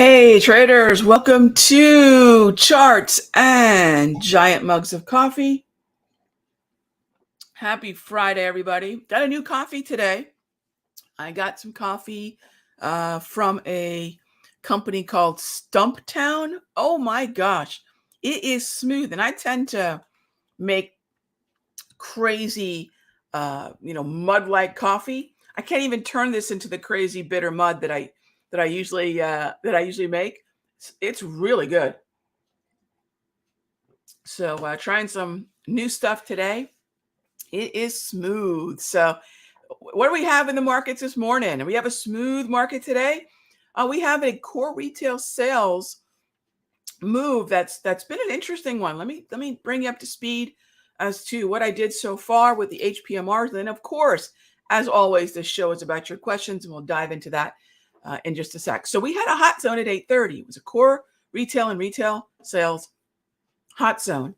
Hey traders, welcome to Charts and Giant Mugs of Coffee. Happy Friday, everybody. Got a new coffee today. I got some coffee from a company called Stumptown. Oh my gosh, it is smooth. And I tend to make crazy, mud-like coffee. I can't even turn this into the crazy bitter mud that I usually make. It's really good. So trying some new stuff today. It is smooth. So what do we have in the markets this morning? We have a smooth market today. We have a core retail sales move that's been an interesting one. Let me bring you up to speed as to what I did so far with the HPMRs. And then, of course, as always, this show is about your questions, and we'll dive into that in just a sec. So we had a hot zone at 8:30. It was a core retail and retail sales hot zone.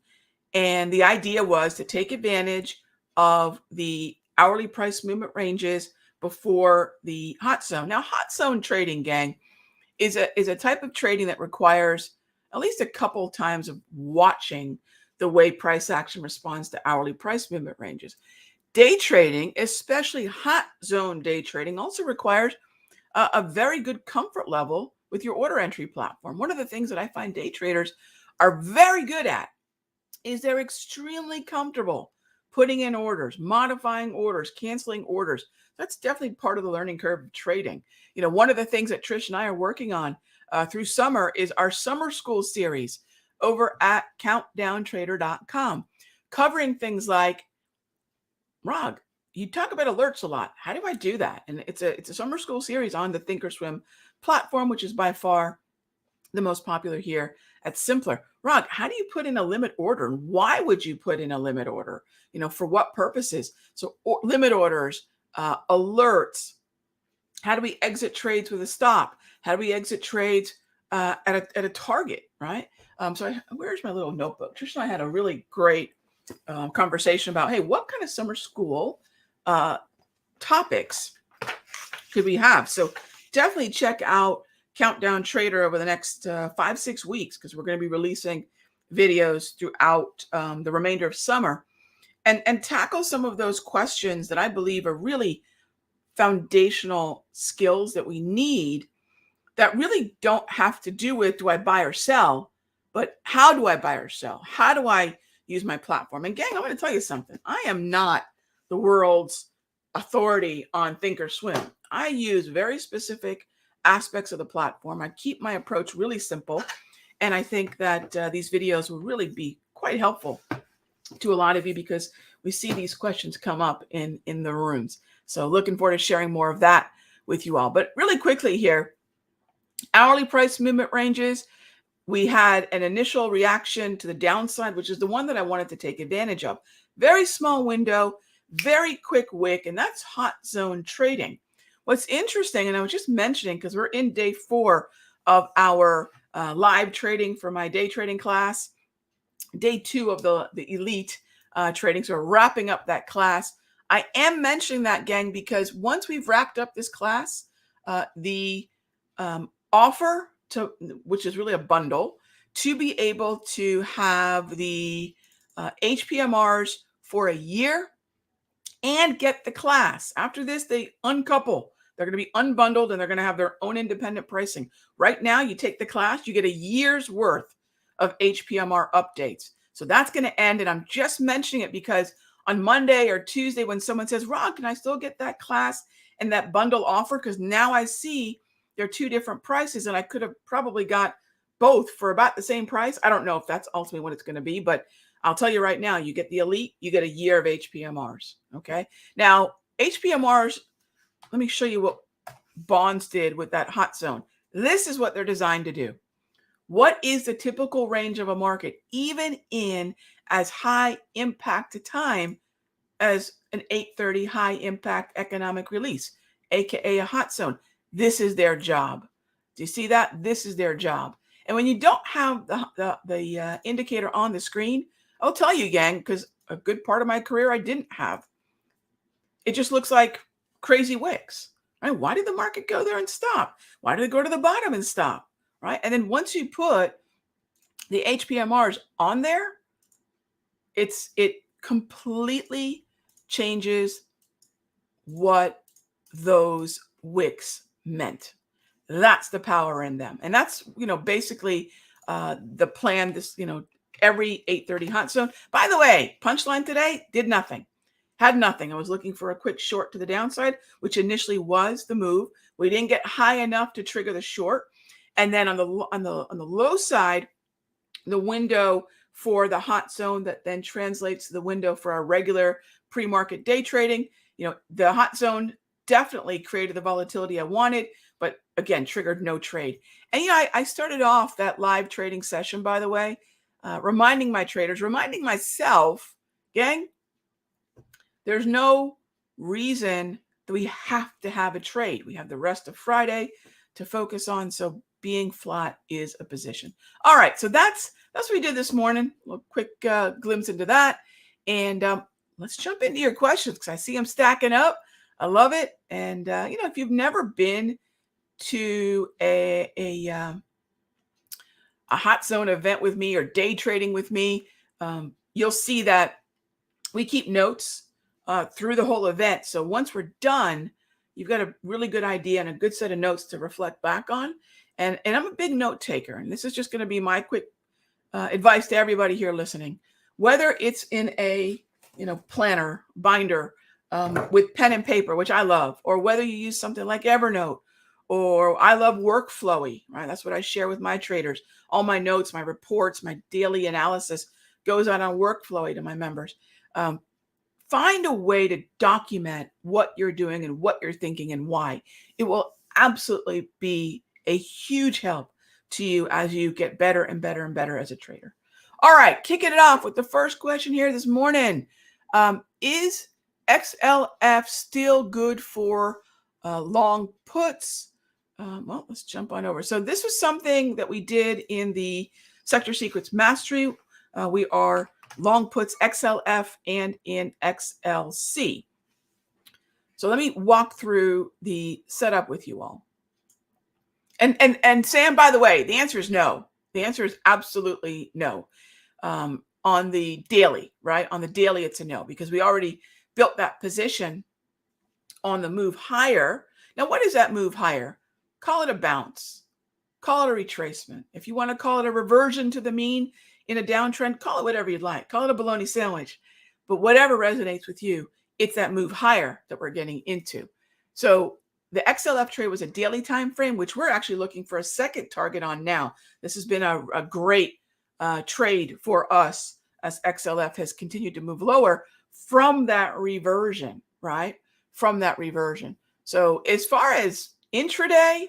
And the idea was to take advantage of the hourly price movement ranges before the hot zone. Now, hot zone trading, gang, is a type of trading that requires at least a couple times of watching the way price action responds to hourly price movement ranges. Day trading, especially hot zone day trading, also requires a very good comfort level with your order entry platform. One of the things that I find day traders are very good at is they're extremely comfortable putting in orders, modifying orders, canceling orders. That's definitely part of the learning curve of trading. One of the things that Trish and I are working on through summer is our summer school series over at countdowntrader.com, covering things like, Rog, you talk about alerts a lot. How do I do that? And it's a summer school series on the Thinkorswim platform, which is by far the most popular here at Simpler. Rog, how do you put in a limit order? And why would you put in a limit order? For what purposes? So limit orders, alerts. How do we exit trades with a stop? How do we exit trades at a target, right? Where's my little notebook? Trish and I had a really great conversation about, hey, what kind of summer school topics could we have? So definitely check out Countdown Trader over the next 5-6 weeks, because we're going to be releasing videos throughout the remainder of summer and tackle some of those questions that I believe are really foundational skills that we need that really don't have to do with, do I buy or sell, but how do I buy or sell? How do I use my platform? And gang, I'm going to tell you something. I am not the world's authority on Thinkorswim. I use very specific aspects of the platform. I keep my approach really simple. And I think that these videos will really be quite helpful to a lot of you, because we see these questions come up in the rooms. So looking forward to sharing more of that with you all. But really quickly here, hourly price movement ranges. We had an initial reaction to the downside, which is the one that I wanted to take advantage of. Very small window, very quick wick, and that's hot zone trading. What's interesting, and I was just mentioning, because we're in day 4 of our live trading for my day trading class, day 2 of the elite trading. So we're wrapping up that class. I am mentioning that, gang, because once we've wrapped up this class, the offer to, which is really a bundle, to be able to have the HPMRs for a year and get the class. After this, they uncouple. They're going to be unbundled, and they're going to have their own independent pricing. Right now, you take the class, you get a year's worth of HPMR updates. So that's going to end. And I'm just mentioning it because on Monday or Tuesday, when someone says, Rob, can I still get that class and that bundle offer? Because now I see they're 2 different prices, and I could have probably got both for about the same price. I don't know if that's ultimately what it's going to be, but I'll tell you right now, you get the elite, you get a year of HPMRs. Okay. Now, HPMRs, let me show you what bonds did with that hot zone. This is what they're designed to do. What is the typical range of a market, even in as high impact time as an 8:30 high impact economic release, aka a hot zone? This is their job. Do you see that? This is their job. And when you don't have the indicator on the screen, I'll tell you, gang, because a good part of my career I didn't have. It just looks like crazy wicks. Right? Why did the market go there and stop? Why did it go to the bottom and stop? right? And then once you put the HPMRs on there, it completely changes what those wicks meant. That's the power in them. And that's, basically the plan this, every 8:30 hunt zone. By the way, punchline today did nothing. Had nothing. I was looking for a quick short to the downside, which initially was the move. We didn't get high enough to trigger the short. And then on the low side, the window for the hot zone that then translates to the window for our regular pre-market day trading. The hot zone definitely created the volatility I wanted, but again, triggered no trade. And I started off that live trading session, by the way, reminding my traders, reminding myself, gang, there's no reason that we have to have a trade. We have the rest of Friday to focus on. So being flat is a position. All right. So that's what we did this morning. A quick glimpse into that. And let's jump into your questions because I see them stacking up. I love it. And, if you've never been to a hot zone event with me or day trading with me, you'll see that we keep notes through the whole event. So once we're done, you've got a really good idea and a good set of notes to reflect back on. And I'm a big note taker. And this is just going to be my quick advice to everybody here listening. Whether it's in a planner, binder, with pen and paper, which I love, or whether you use something like Evernote, or I love Workflowy, right? That's what I share with my traders. All my notes, my reports, my daily analysis goes on Workflowy to my members. Find a way to document what you're doing and what you're thinking and why. It will absolutely be a huge help to you as you get better and better and better as a trader. All right, kicking it off with the first question here this morning. Is XLF still good for long puts? Well, let's jump on over. So this was something that we did in the Sector Secrets Mastery. We are long puts XLF and in XLC. So let me walk through the setup with you all. And Sam, by the way, the answer is no. The answer is absolutely no. On the daily, right? On the daily, it's a no because we already built that position on the move higher. Now, what is that move higher? Call it a bounce. Call it a retracement. If you want to call it a reversion to the mean in a downtrend, call it whatever you'd like. Call it a bologna sandwich. But whatever resonates with you, it's that move higher that we're getting into. So the XLF trade was a daily time frame, which we're actually looking for a second target on now. This has been a great trade for us as XLF has continued to move lower from that reversion, right? From that reversion. So as far as intraday,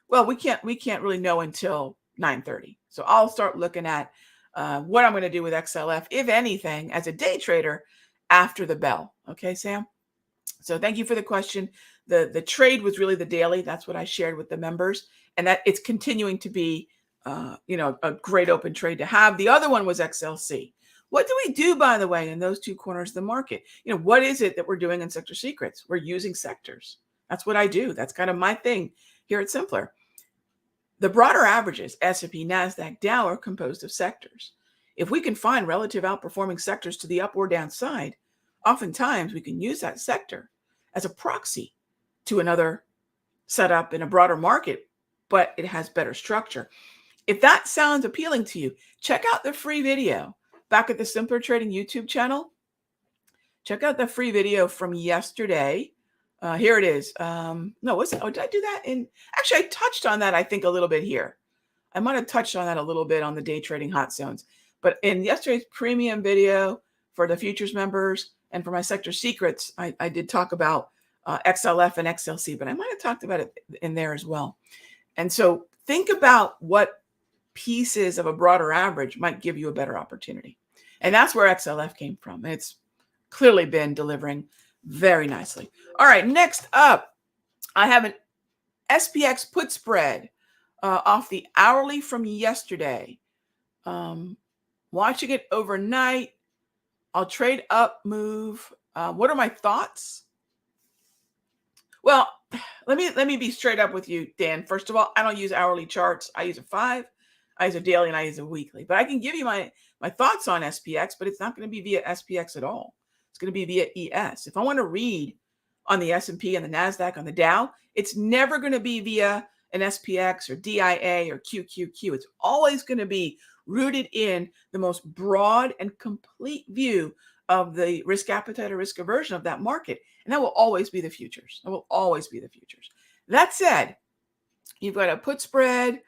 well, we can't really know until 9:30. So I'll start looking at what I'm going to do with XLF, if anything, as a day trader after the bell. Okay, Sam? So thank you for the question. The trade was really the daily. That's what I shared with the members. And that it's continuing to be, a great open trade to have. The other one was XLC. What do we do, by the way, in those two corners of the market? What is it that we're doing in Sector Secrets? We're using sectors. That's what I do. That's kind of my thing here at Simpler. The broader averages, S&P, NASDAQ, Dow, are composed of sectors. If we can find relative outperforming sectors to the up or downside, oftentimes we can use that sector as a proxy to another setup in a broader market, but it has better structure. If that sounds appealing to you, check out the free video back at the Simpler Trading YouTube channel. Check out the free video from yesterday. Here it is. No, did I do that? Actually, I touched on that, I think, a little bit here. I might have touched on that a little bit on the day trading hot zones. But in yesterday's premium video for the futures members and for my Sector Secrets, I did talk about XLF and XLC, but I might have talked about it in there as well. And so think about what pieces of a broader average might give you a better opportunity. And that's where XLF came from. It's clearly been delivering very nicely. All right, next up, I have an SPX put spread off the hourly from yesterday. Watching it overnight. I'll trade up, move. What are my thoughts? Well, let me be straight up with you, Dan. First of all, I don't use hourly charts. I use a 5, I use a daily, and I use a weekly. But I can give you my thoughts on SPX, but it's not going to be via SPX at all. It's going to be via ES. If I want to read on the S&P and the Nasdaq on the Dow, it's never going to be via an SPX or DIA or QQQ. It's always going to be rooted in the most broad and complete view of the risk appetite or risk aversion of that market. And that will always be the futures. That will always be the futures. That said, you've got a put spread.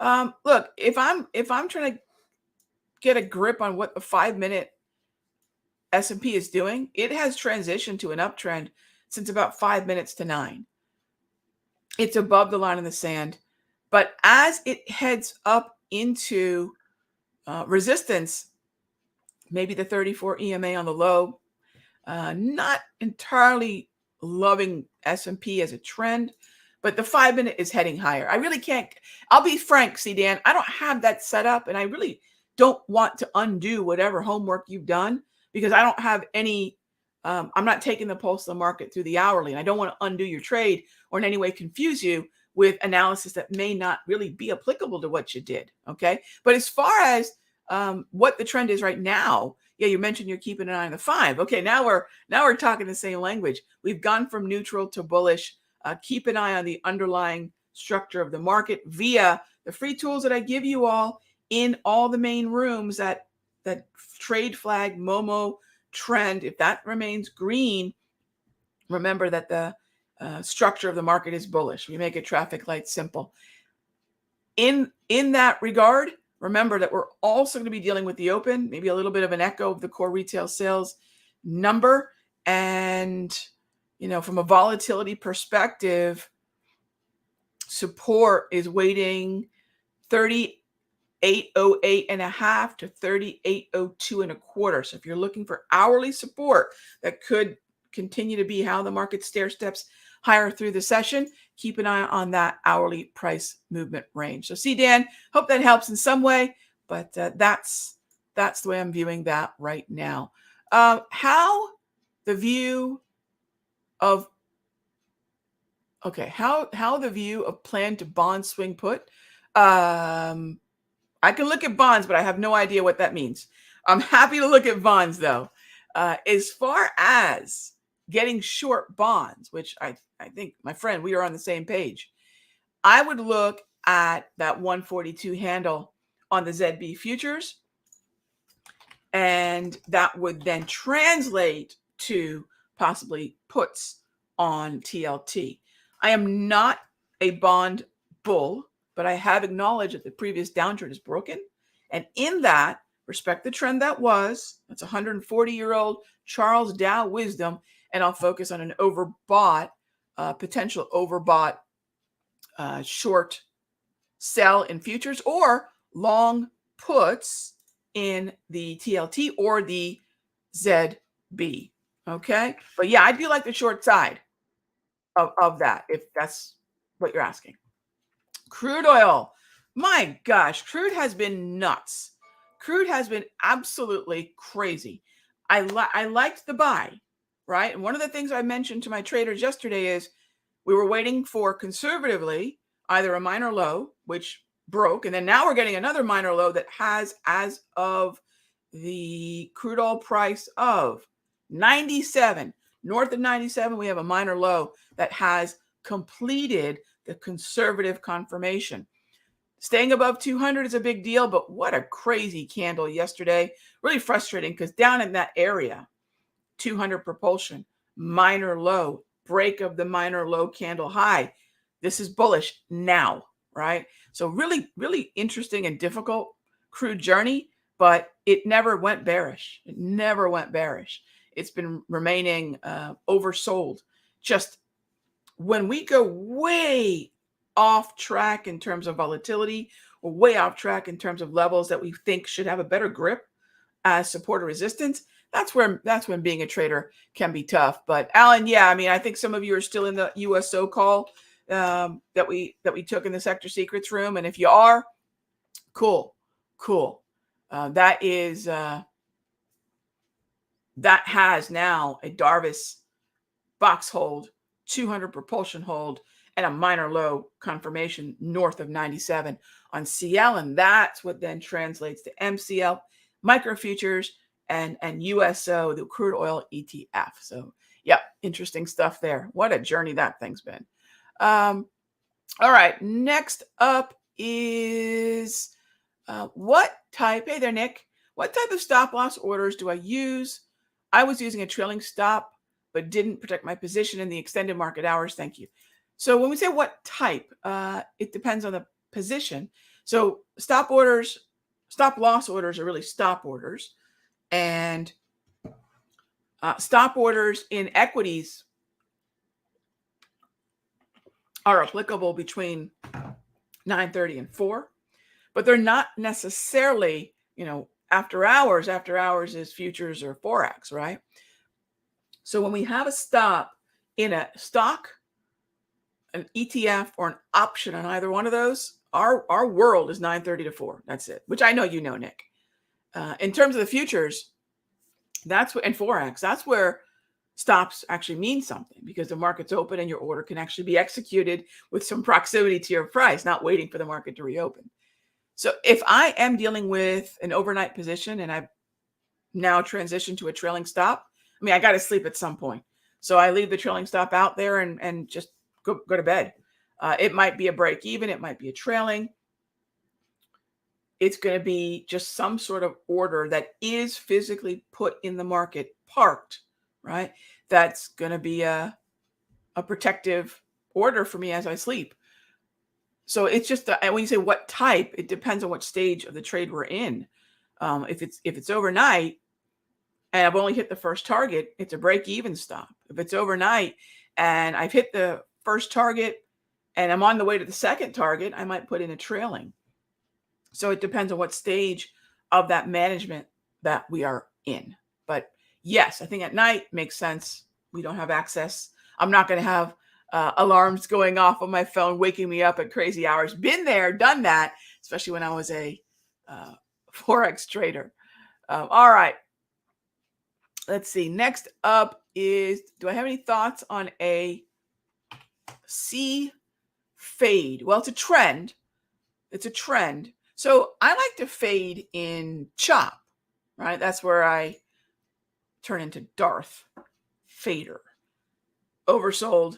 Look, if I'm trying to get a grip on what the 5-minute S&P is doing, it has transitioned to an uptrend since about 5 minutes to 9. It's above the line in the sand. But as it heads up into resistance, maybe the 34 EMA on the low, not entirely loving S&P as a trend, but the 5-minute is heading higher. I really can't, I'll be frank, Dan, I don't have that set up, and I really don't want to undo whatever homework you've done because I don't have any, I'm not taking the pulse of the market through the hourly, and I don't want to undo your trade or in any way confuse you with analysis that may not really be applicable to what you did, okay? But as far as what the trend is right now, yeah, you mentioned you're keeping an eye on the 5. Okay, now we're talking the same language. We've gone from neutral to bullish. Keep an eye on the underlying structure of the market via the free tools that I give you all in all the main rooms. That trade flag Momo trend, if that remains green, remember that the structure of the market is bullish. We make a traffic light simple. In that regard, remember that we're also going to be dealing with the open, maybe a little bit of an echo of the core retail sales number. And, from a volatility perspective, support is waiting 38.08 and a half to 38.02 and a quarter. So if you're looking for hourly support that could continue to be how the market stair steps higher through the session, keep an eye on that hourly price movement range. So Dan, hope that helps in some way, but that's the way I'm viewing that right now. How the view of plan to bond swing put. I can look at bonds, but I have no idea what that means. I'm happy to look at bonds though. As far as getting short bonds, which I think, my friend, we are on the same page. I would look at that 142 handle on the ZB futures, and that would then translate to possibly puts on TLT. I am not a bond bull, but I have acknowledged that the previous downtrend is broken. And in that, respect the trend that was. That's 140-year-old Charles Dow wisdom. And I'll focus on an overbought, potential overbought short sell in futures or long puts in the TLT or the ZB. Okay. But yeah, I'd be like the short side of that, if that's what you're asking. Crude oil. My gosh, crude has been nuts. Crude has been absolutely crazy. I liked the buy, right? And one of the things I mentioned to my traders yesterday is we were waiting for conservatively either a minor low, which broke, and then now we're getting another minor low that has, as of the crude oil price of 97, north of 97, we have a minor low that has completed the conservative confirmation. Staying above 200 is a big deal, but what a crazy candle yesterday. Really frustrating because down in that area, 200 propulsion, minor low, break of the minor low candle high. This is bullish now, right? So really, really interesting and difficult crude journey, but it never went bearish. It never went bearish. It's been remaining oversold. Just when we go way off track in terms of volatility or way off track in terms of levels that we think should have a better grip as support or resistance, that's when being a trader can be tough. But Alan, yeah, I mean, I think some of you are still in the USO call that we took in the Sector Secrets room, and if you are, cool. That has now a Darvis box hold 200 propulsion hold, and a minor low confirmation north of 97 on CL. And that's what then translates to MCL, micro futures, and USO, the crude oil ETF. So yeah, interesting stuff there. What a journey that thing's been. All right, next up is what type, hey there, Nick, what type of stop loss orders do I use? I was using a trailing stop, but didn't protect my position in the extended market hours. Thank you. So when we say what type, it depends on the position. So stop loss orders are really stop orders. And stop orders in equities are applicable between 9:30 and 4, but they're not necessarily, after hours. After hours is futures or Forex, right? So when we have a stop in a stock, an ETF, or an option on either one of those, our world is 9:30 to 4. That's it, which I know you know, Nick. In terms of the futures, and Forex, that's where stops actually mean something, because the market's open and your order can actually be executed with some proximity to your price, not waiting for the market to reopen. So if I am dealing with an overnight position and I've now transitioned to a trailing stop, I got to sleep at some point. So I leave the trailing stop out there and just go to bed. It might be a break even. It might be a trailing. It's going to be just some sort of order that is physically put in the market, parked, right? That's going to be a protective order for me as I sleep. So it's just when you say what type, it depends on what stage of the trade we're in. If it's overnight and I've only hit the first target, it's a break even stop. If it's overnight and I've hit the first target and I'm on the way to the second target, I might put in a trailing. So it depends on what stage of that management that we are in. But yes, I think at night makes sense. We don't have access. I'm not going to have alarms going off on my phone, waking me up at crazy hours. Been there, done that, especially when I was a Forex trader. All right. Let's see. Next up is, do I have any thoughts on a C fade? Well, it's a trend. It's a trend. So I like to fade in chop, right? That's where I turn into Darth Fader. Oversold,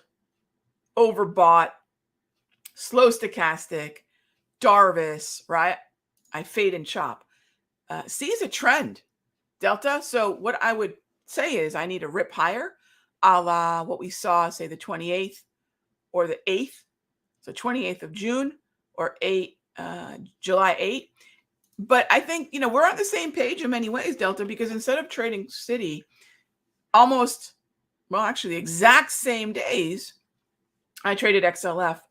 overbought, slow stochastic, Darvis, right? I fade and chop. C is a trend, Delta. So what I would say is I need a rip higher, a la what we saw, say the 28th or the 8th. So 28th of June or July 8th. But I think, we're on the same page in many ways, Delta, because instead of trading Citi actually the exact same days, I traded XLF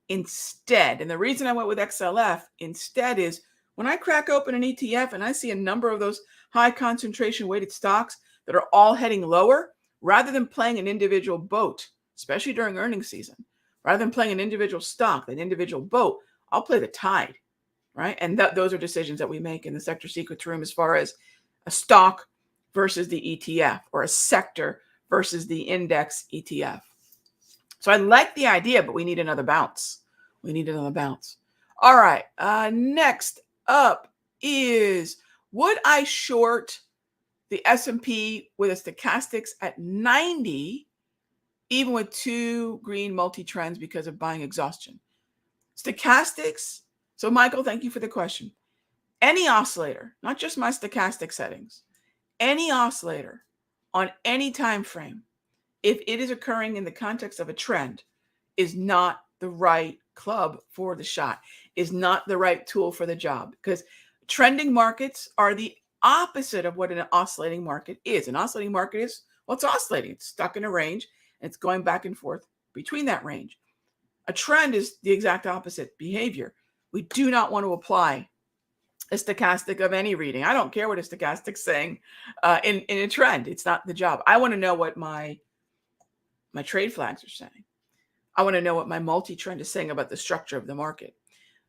instead. And the reason I went with XLF instead is when I crack open an ETF and I see a number of those high concentration weighted stocks that are all heading lower, rather than playing an individual boat, especially during earnings season, rather than playing an individual stock, an individual boat, I'll play the tide, right? And those are decisions that we make in the Sector Secrets room as far as a stock versus the ETF, or a sector versus the index ETF. So I like the idea, but we need another bounce. All right. Next up is, would I short the S&P with a stochastics at 90, even with two green multi-trends because of buying exhaustion? Stochastics. So Michael, thank you for the question. Any oscillator, not just my stochastic settings, any oscillator on any time frame, if it is occurring in the context of a trend, is not the right club for the shot, is not the right tool for the job, because trending markets are the opposite of what an oscillating market is. An oscillating market is, it's oscillating. It's stuck in a range and it's going back and forth between that range. A trend is the exact opposite behavior. We do not want to apply a stochastic of any reading. I don't care what a stochastic's saying in a trend. It's not the job. I want to know what my trade flags are saying. I want to know what my multi-trend is saying about the structure of the market.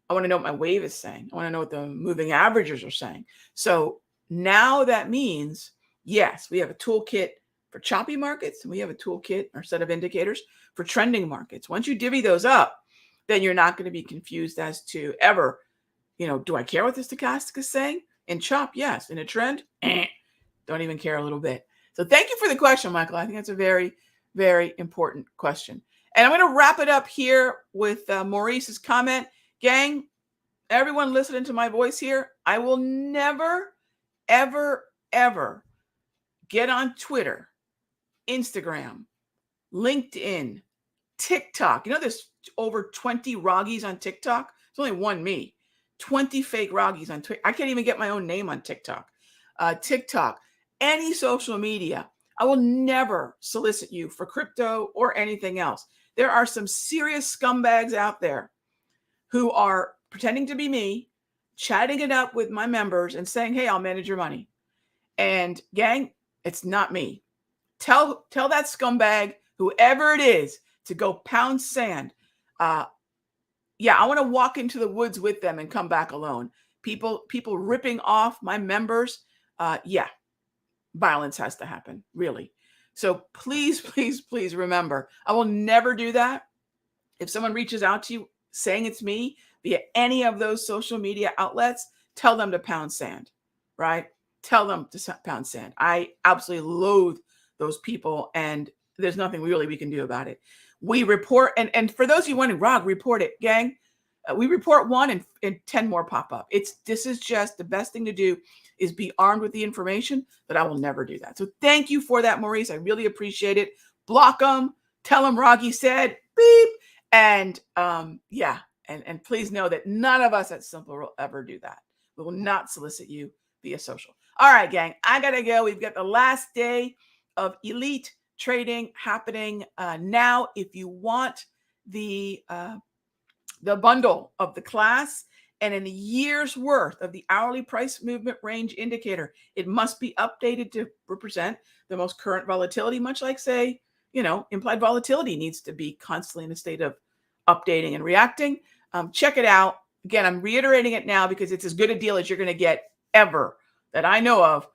I want to know what my wave is saying. I want to know what the moving averages are saying. So now that means, yes, we have a toolkit for choppy markets, and we have a toolkit or set of indicators for trending markets. Once you divvy those up, then you're not going to be confused as to ever, do I care what the stochastic is saying? In chop, yes. In a trend, don't even care a little bit. So thank you for the question, Michael. I think that's a very, very important question. And I'm going to wrap it up here with Maurice's comment. Gang, everyone listening to my voice here, I will never, ever, ever get on Twitter, Instagram, LinkedIn, TikTok. There's over 20 Raghees on TikTok. It's only one me. 20 fake Raghees on Twitter. I can't even get my own name on TikTok. TikTok, any social media. I will never solicit you for crypto or anything else. There are some serious scumbags out there who are pretending to be me, chatting it up with my members and saying, hey, I'll manage your money. And gang, it's not me. Tell that scumbag, whoever it is, to go pound sand. I want to walk into the woods with them and come back alone. People ripping off my members. Violence has to happen, really. So please, please, please remember, I will never do that. If someone reaches out to you saying it's me via any of those social media outlets, tell them to pound sand, right? Tell them to pound sand. I absolutely loathe those people, and there's nothing really we can do about it. We report, and for those of you wondering, Rog, report it, gang. We report one and 10 more pop up. This is just the best thing to do is be armed with the information, but I will never do that. So thank you for that, Maurice. I really appreciate it. Block them. Tell them Raghee said beep. And and please know that none of us at Simple will ever do that. We will not solicit you via social. All right, gang, I got to go. We've got the last day of elite trading happening now. If you want the bundle of the class and in a year's worth of the hourly price movement range indicator, it must be updated to represent the most current volatility, much like, say, implied volatility needs to be constantly in a state of updating and reacting. Check it out. Again, I'm reiterating it now because it's as good a deal as you're going to get ever that I know of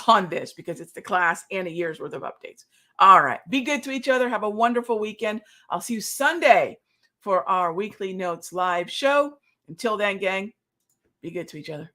on this, because it's the class and a year's worth of updates. All right. Be good to each other. Have a wonderful weekend. I'll see you Sunday for our Weekly Notes live show. Until then, gang, be good to each other.